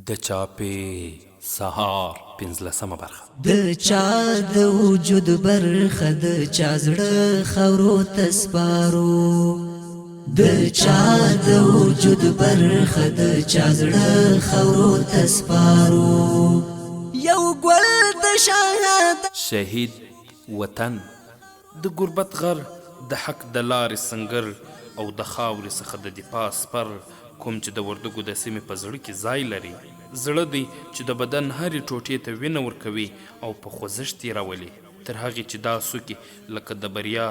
د چاپې سهار 15مه برخه د چا د وجود برخه د چا زړه خاورو ته سپارو د چا د وجود برخه د چا زړه خاورو ته سپارو یو ګل د شهادت شهید وطن د غربت غر د حق د لارې سنگر او د خاورې څخه د دفاع سپر کوم چې د وردګو د سیمې په زړه کې ځای لري زړه دی چې د بدن هرې ټوټې ته وینه ورکوي او په خوځښت یې راولي تر هغې چې دا څوکې لکه د بریا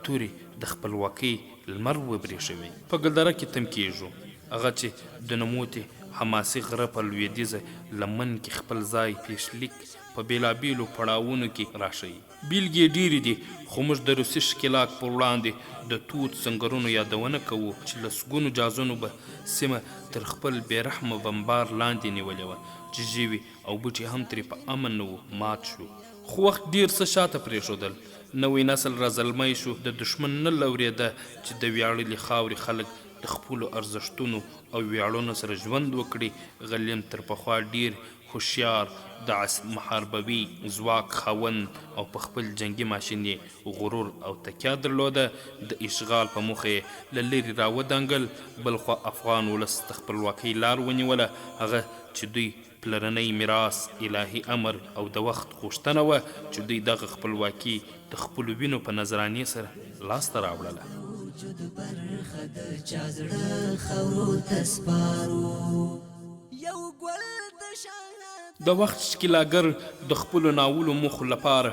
تورې د خپلواکۍ لمر وبرېښوي په ګلدره کې تم کېږو هغه چې د نموتې حماسي غره په لویدیځه لمن کې خپل ځای پیشلیک په بېلابېلو پړاوونو کې راښیي بیلګې ډېرې دي خو موږ د روسي ښکېلاک پر وړاندې د توت سنګرونو یادونه کوو چې لسګونو جازونو به سیمه تر خپل بېرحمه بمبار لاندې نیولې وه چې ژوي او بوټي هم ترې په امن نه وو مات شو خو وخت ډېر څه شاته پرېښودل نوی نسل رازلمی شو د دښمن نه لورېده چې د ویاړلې خاورې خلک د خپلو ارزښتونو او ویاړونو سره ژوند وکړي غلیم تر پخوا ډېر هوښیار د محاربوي ځواک خاوند او په خپل جنګي ماشین یې غرور او تکیه درلوده د اشغال په موخه یې له لرې راودانګل بلخوا افغان ولس د خپلواکۍ لار ونیوله هغه چې دوی پلرنی میراث الهي امر او د وخت غوښتنه وه چې دوی دغه خپلواکي د خپلو وینو په نظرانې سره لاسته راوړله وجود برخه د چا زړه خاورو ته سپارو یو ګل د شهادت د وخت ښکېلاګر د خپلو ناولو موخو لپاره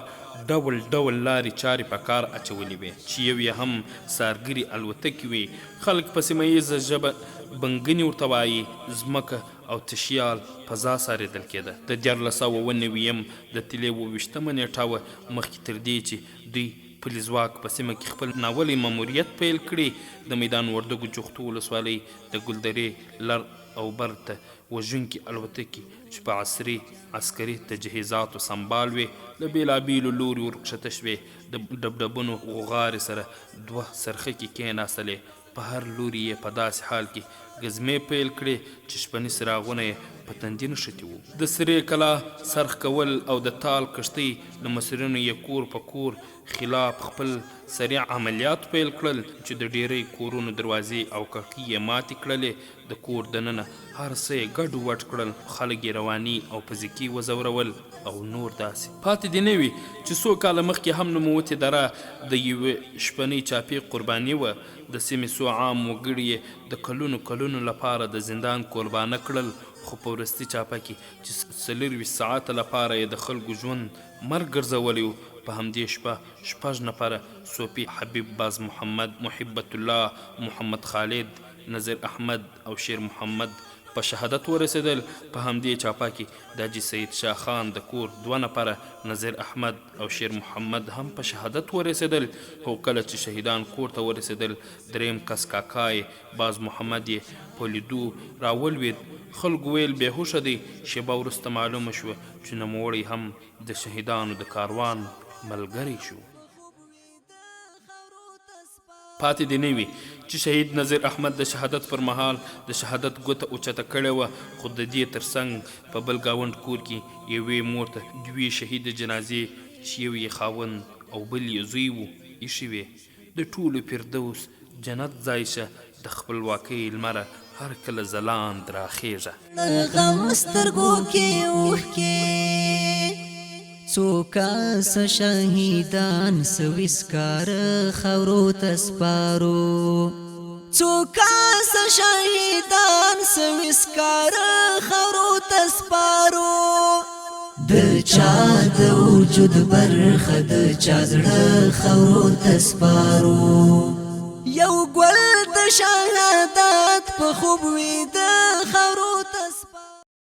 ډول ډول لارې چارې په کار اچولې وې چې یو یې هم سارګري الوتکې وې خلک په سیمه ییزه ژبه بنګنې ورته وایي ځمکه او تشیال فضا څارېدل کېده د 1499 د طلې 28مه نیټه وه مخکې تر دې چې دوی پلي ځواک په سیمه کې خپل ناولی ماموریت پیل کړي د میدان وردګو جوختو ولسوالۍ د ګلدرې لر او بر ته وژونکي الوتکې چې په عصري عسکري تجهیزاتو سمبال وې له بېلابېلو لوري ورکښته شوې د ډبډبونو غوغارې سره دوه څرخکې کېناستلې په هر لوري یې په داسې حال کې ګزمې پیل کړې چې شپني څراغونه یې په تندي نښتي وو د سرې کلا سرخ کول او د تال کښتۍ له مسیرونو یې کور په کور خلاف خپل سریع عملیات پیل کړل چې د ډیری کورونو دروازې او کړکۍ یې ماتې کړلې د کور دننه هر څه یې ګډ وډ کړل خلک یې رواني او فزیکي وځورول او نور داسې پاتې دې نه وي چې څو کاله مخکې هم نوموتې دره د یوې شپنۍ چاپې قرباني وه د سیمې څو عام وګړي یې د کلونو لپاره د زندان قربانه کړل خو په وروستي چاپه کې چې 24 ساعته لپاره یې د خلکو ژوند مرګ ګرځولی و په همدې شپه 6 نفره صوفي حبیب باز محمد محبت الله محمد خالد نظیر احمد او شیر محمد په شهادت ورسېدل په همدې چاپه کې د حاجي سید شاه خان د کور 2 نفره نظیر احمد او شیر محمد هم په شهادت ورسېدل خو کله چې شهیدان کور ته ورسېدل دریم کس کاکای باز محمد یې په لیدو راولوید خلکو ویل بېهوشه دی شیبه وروسته معلومه شوه چې نوموړی هم د شهیدانو د کاروان ملګری شو پاتې دې نه وي چې شهید نظیر احمد د شهادت پر مهال د شهادت ګوته اوچته کړې وه خو د دې ترڅنګ په بل ګاونډ کور کې یوې مور ته 2 شهید جنازې چې یو یې خاوند او بل یې زوی و ایښې وې د ټولو فردوس جنت ځای شه د خپلواکۍ لمره هر کله ځلاند راخیږه غم سترګو کې اوښکې څو کاسه شهیدان سویسکاره خاورو ته سپارو څو کاسه شهیدان سویسکاره خاورو ته سپارو د چا د وجود برخه د چا زړه خاورو ته سپارو یو ګل د شهادت په خوب ویده خاورو